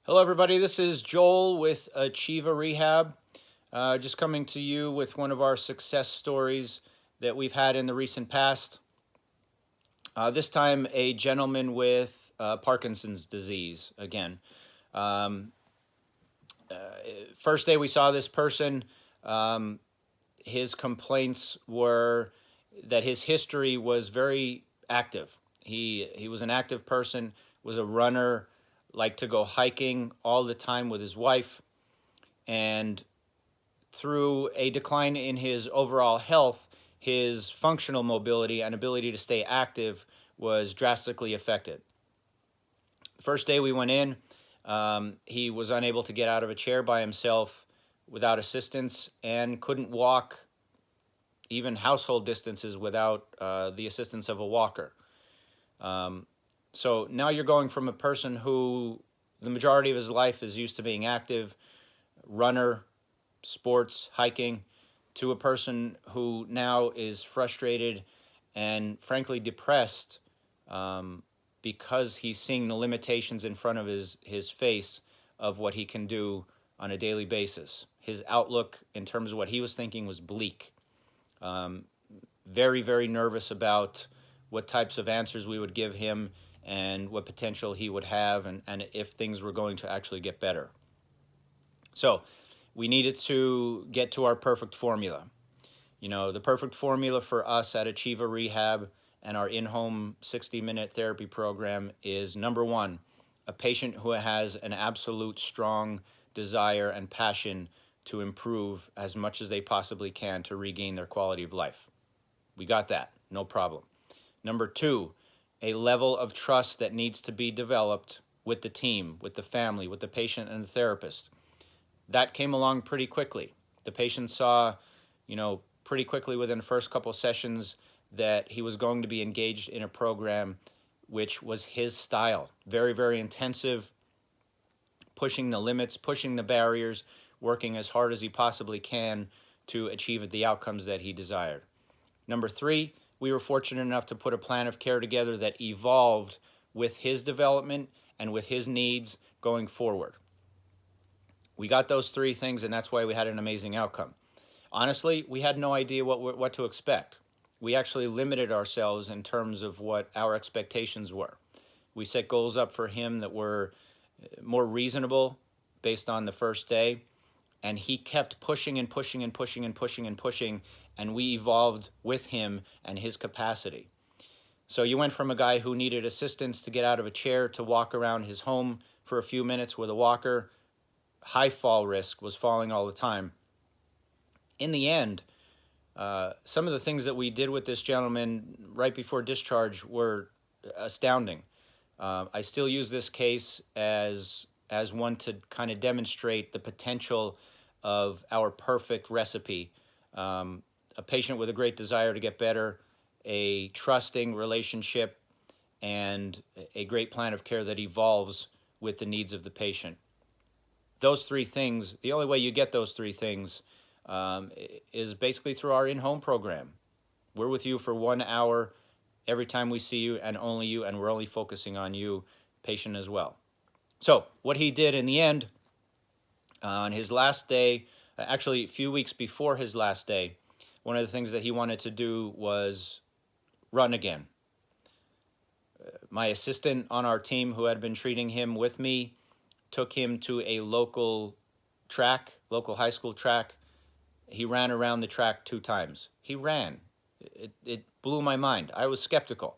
Hello, everybody. This is Joel with Achieva Rehab. Just coming to you with one of our success stories that we've had in the recent past. This time, a gentleman with Parkinson's disease again. Um, First day we saw this person, his complaints were that his history was very active. He was an active person, was a runner, liked to go hiking all the time with his wife, and through a decline in his overall health, his functional mobility and ability to stay active was drastically affected. First day we went in, he was unable to get out of a chair by himself without assistance and couldn't walk even household distances without the assistance of a walker. So now you're going from a person who the majority of his life is used to being active, runner, sports, hiking, to a person who now is frustrated and frankly depressed because he's seeing the limitations in front of his face of what he can do on a daily basis. His outlook in terms of what he was thinking was bleak. Very, very nervous about what types of answers we would give him and what potential he would have, and if things were going to actually get better. So we needed to get to our perfect formula. You know, the perfect formula for us at Achieva Rehab and our in-home 60-minute therapy program is, number one, a patient who has an absolute strong desire and passion to improve as much as they possibly can to regain their quality of life. We got that, no problem. Number two, a level of trust that needs to be developed with the team, with the family, with the patient and the therapist. That came along pretty quickly. The patient saw, pretty quickly within the first couple sessions that he was going to be engaged in a program which was his style. Very, very intensive, pushing the limits, pushing the barriers, working as hard as he possibly can to achieve the outcomes that he desired. Number three, we were fortunate enough to put a plan of care together that evolved with his development and with his needs going forward. We got those three things, and that's why we had an amazing outcome. Honestly, we had no idea what to expect. We actually limited ourselves in terms of what our expectations were. We set goals up for him that were more reasonable based on the first day, and he kept pushing and pushing and pushing and pushing and pushing, and we evolved with him and his capacity. So you went from a guy who needed assistance to get out of a chair to walk around his home for a few minutes with a walker, high fall risk, was falling all the time. In the end, some of the things that we did with this gentleman right before discharge were astounding. I still use this case as one to kind of demonstrate the potential of our perfect recipe. A patient with a great desire to get better, a trusting relationship, and a great plan of care that evolves with the needs of the patient. Those three things, the only way you get those three things is basically through our in-home program. We're with you for 1 hour every time we see you, and only you, and we're only focusing on you, patient as well. So what he did in the end, on his last day, actually a few weeks before his last day, one of the things that he wanted to do was run again. My assistant on our team, who had been treating him with me, took him to a local high school track. He ran around the track 2 times. He ran. It blew my mind. I was skeptical.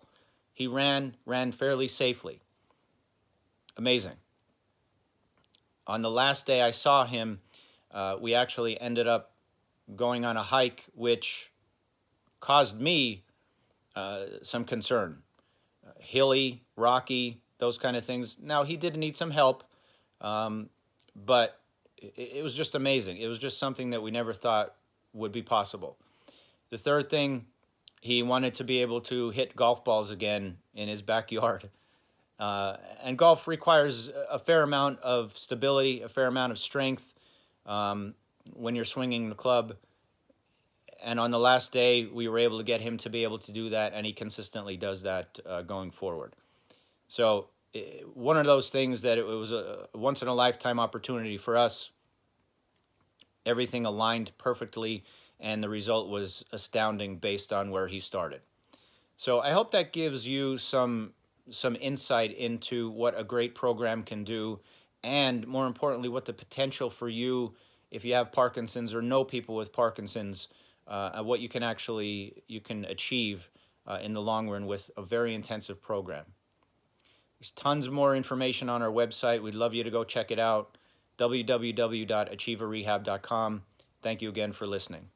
He ran fairly safely. Amazing. On the last day I saw him, we actually ended up going on a hike, which caused me some concern. Hilly, rocky, those kind of things. Now, he did need some help, but it was just amazing. It was just something that we never thought would be possible. The third thing, he wanted to be able to hit golf balls again in his backyard. And golf requires a fair amount of stability, a fair amount of strength when you're swinging the club. And on the last day, we were able to get him to be able to do that, and he consistently does that going forward. So one of those things that it was a once in a lifetime opportunity for us. Everything aligned perfectly, and the result was astounding based on where he started. So I hope that gives you some insight into what a great program can do, and more importantly, what the potential for you, if you have Parkinson's or know people with Parkinson's, what you can achieve in the long run with a very intensive program. There's tons more information on our website. We'd love you to go check it out. www.achievarehab.com. Thank you again for listening.